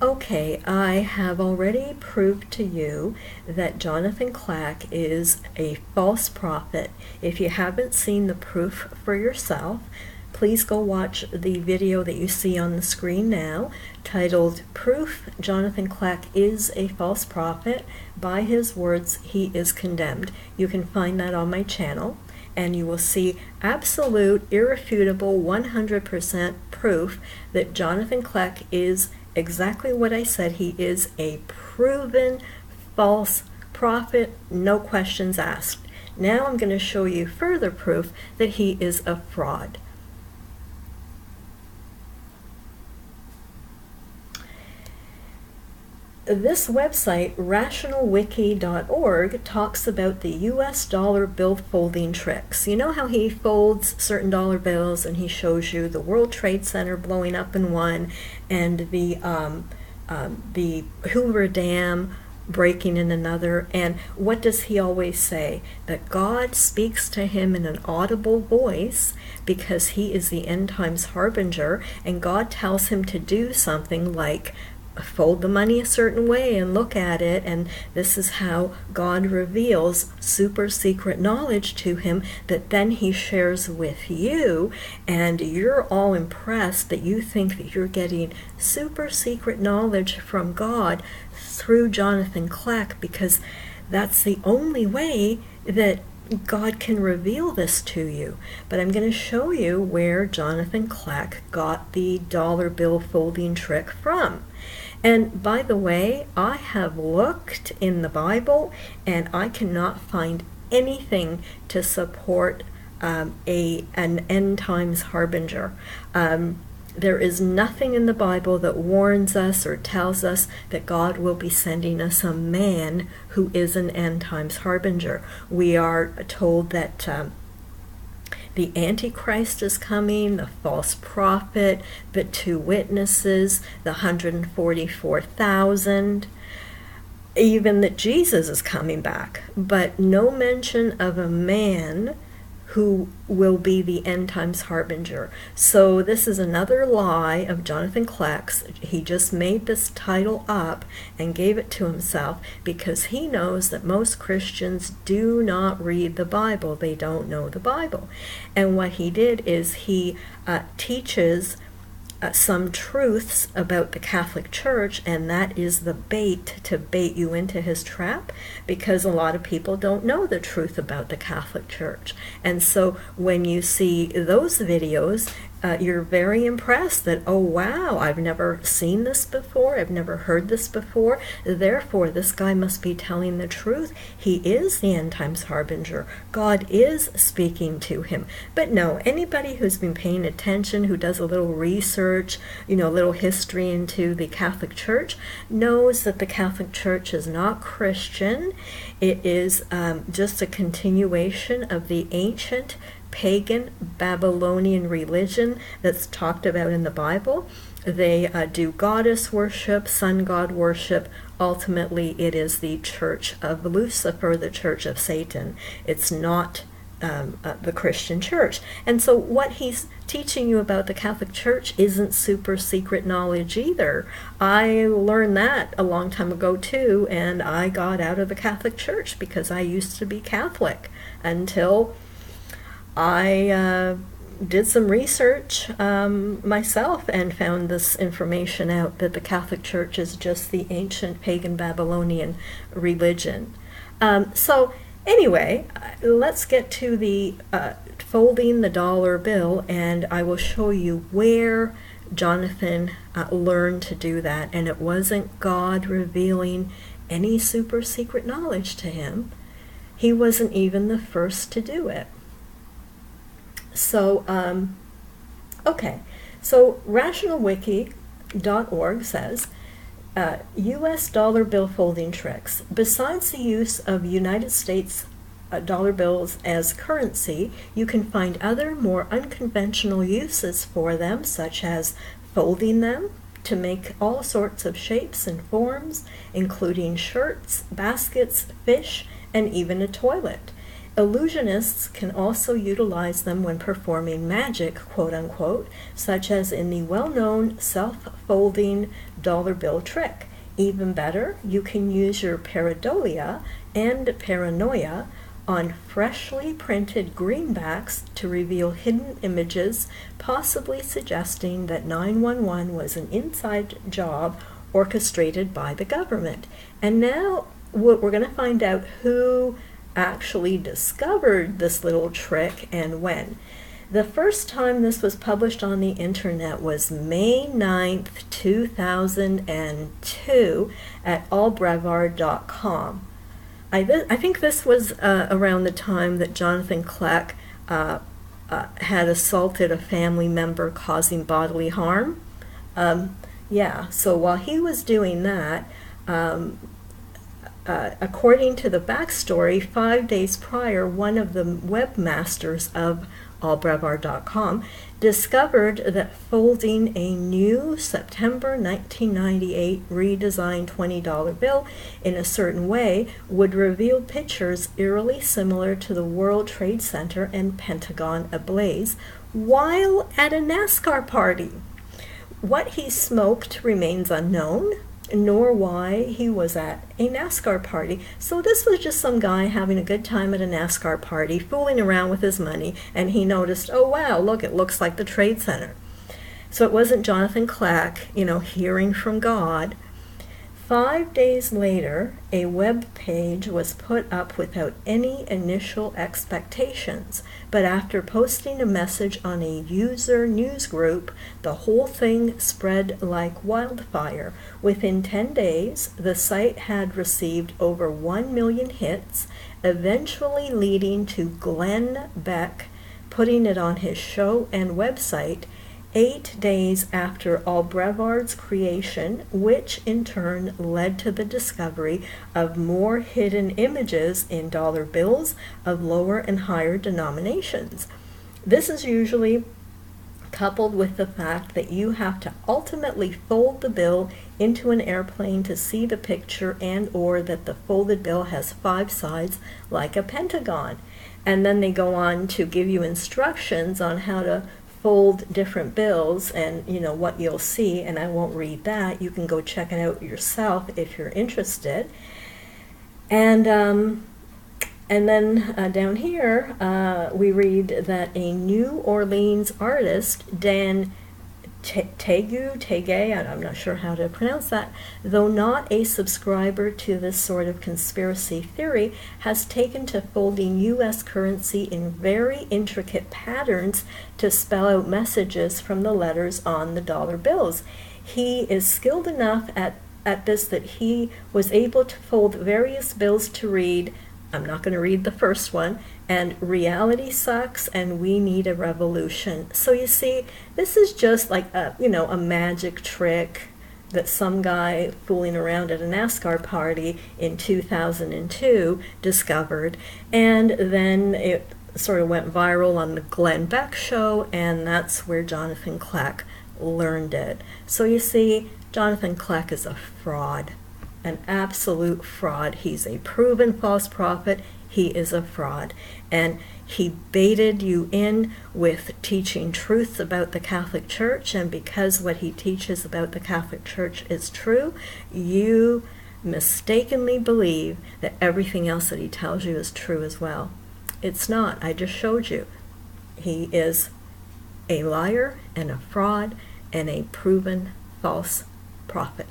Okay, I have already proved to you that Jonathan Clack is a false prophet. If you haven't seen the proof for yourself, please go watch the video that you see on the screen now, titled Proof Jonathan Clack is a False Prophet. By his words, he is condemned. You can find that on my channel, and you will see absolute, irrefutable, 100% proof that Jonathan Clack is exactly what I said. He is a proven false prophet, no questions asked. Now I'm going to show you further proof that he is a fraud. This website, rationalwiki.org, talks about the US dollar bill folding tricks. You know how he folds certain dollar bills and he shows you the World Trade Center blowing up in one and the Hoover Dam breaking in another. And what does he always say? That God speaks to him in an audible voice because he is the end times harbinger, and God tells him to do something like fold the money a certain way and look at it, and this is how God reveals super secret knowledge to him that then he shares with you, and you're all impressed that you think that you're getting super secret knowledge from God through Jonathan Clack, because that's the only way that God can reveal this to you. But I'm going to show you where Jonathan Clack got the dollar bill folding trick from. And by the way, I have looked in the Bible and I cannot find anything to support an end times harbinger. There is nothing in the Bible that warns us or tells us that God will be sending us a man who is an end times harbinger. We are told that the Antichrist is coming, the false prophet, the 2 witnesses, the 144,000, even that Jesus is coming back, but no mention of a man who will be the end times harbinger. So this is another lie of Jonathan Clack's. He just made this title up and gave it to himself because he knows that most Christians do not read the Bible. They don't know the Bible. And what he did is he teaches some truths about the Catholic Church, and that is the bait to bait you into his trap, because a lot of people don't know the truth about the Catholic Church. And so when you see those videos, you're very impressed that, oh wow, I've never seen this before, I've never heard this before, therefore this guy must be telling the truth. He is the end times harbinger. God is speaking to him. But no, anybody who's been paying attention, who does a little research, you know, a little history into the Catholic Church, knows that the Catholic Church is not Christian. It is just a continuation of the ancient pagan Babylonian religion that's talked about in the Bible. They do goddess worship, sun god worship. Ultimately, it is the church of Lucifer, the church of Satan. It's not the Christian church. And so what he's teaching you about the Catholic Church isn't super secret knowledge either. I learned that a long time ago too, and I got out of the Catholic Church because I used to be Catholic until I did some research myself and found this information out, that the Catholic Church is just the ancient pagan Babylonian religion. So anyway, let's get to the folding the dollar bill, and I will show you where Jonathan learned to do that. And it wasn't God revealing any super secret knowledge to him. He wasn't even the first to do it. So, okay, so rationalwiki.org says, U.S. dollar bill folding tricks. Besides the use of United States dollar bills as currency, you can find other more unconventional uses for them, such as folding them to make all sorts of shapes and forms, including shirts, baskets, fish, and even a toilet. Illusionists can also utilize them when performing magic, quote-unquote, such as in the well-known self-folding dollar bill trick. Even better, you can use your pareidolia and paranoia on freshly printed greenbacks to reveal hidden images, possibly suggesting that 911 was an inside job orchestrated by the government. And now we're going to find out who actually discovered this little trick and when. The first time this was published on the internet was May 9th, 2002 at allbrevard.com. I think this was around the time that Jonathan Kleck had assaulted a family member, causing bodily harm. Yeah, so while he was doing that, according to the backstory, 5 days prior, one of the webmasters of allbrevard.com discovered that folding a new September 1998 redesigned $20 bill in a certain way would reveal pictures eerily similar to the World Trade Center and Pentagon ablaze while at a NASCAR party. What he smoked remains unknown, nor why he was at a NASCAR party. So this was just some guy having a good time at a NASCAR party, fooling around with his money, and he noticed, oh wow, look, it looks like the Trade Center. So it wasn't Jonathan Kleck, hearing from God. 5 days later, a web page was put up without any initial expectations, but after posting a message on a user news group, the whole thing spread like wildfire. Within 10 days, the site had received over 1 million hits, eventually leading to Glenn Beck putting it on his show and website 8 days after Allbrevard's creation, which in turn led to the discovery of more hidden images in dollar bills of lower and higher denominations. This is usually coupled with the fact that you have to ultimately fold the bill into an airplane to see the picture, and or that the folded bill has 5 sides like a pentagon. And then they go on to give you instructions on how to fold different bills, and what you'll see, and I won't read that. You can go check it out yourself if you're interested. And then down here we read that a New Orleans artist, Dan Tegay, I'm not sure how to pronounce that, though not a subscriber to this sort of conspiracy theory, has taken to folding U.S. currency in very intricate patterns to spell out messages from the letters on the dollar bills. He is skilled enough at this that he was able to fold various bills to read, I'm not going to read the first one, and reality sucks and we need a revolution. So you see, this is just like a magic trick that some guy fooling around at a NASCAR party in 2002 discovered, and then it sort of went viral on the Glenn Beck show, and that's where Jonathan Kleck learned it. So you see, Jonathan Kleck is a fraud. An absolute fraud. He's a proven false prophet. He is a fraud. And he baited you in with teaching truths about the Catholic Church, and because what he teaches about the Catholic Church is true, you mistakenly believe that everything else that he tells you is true as well. It's not. I just showed you. He is a liar and a fraud and a proven false prophet.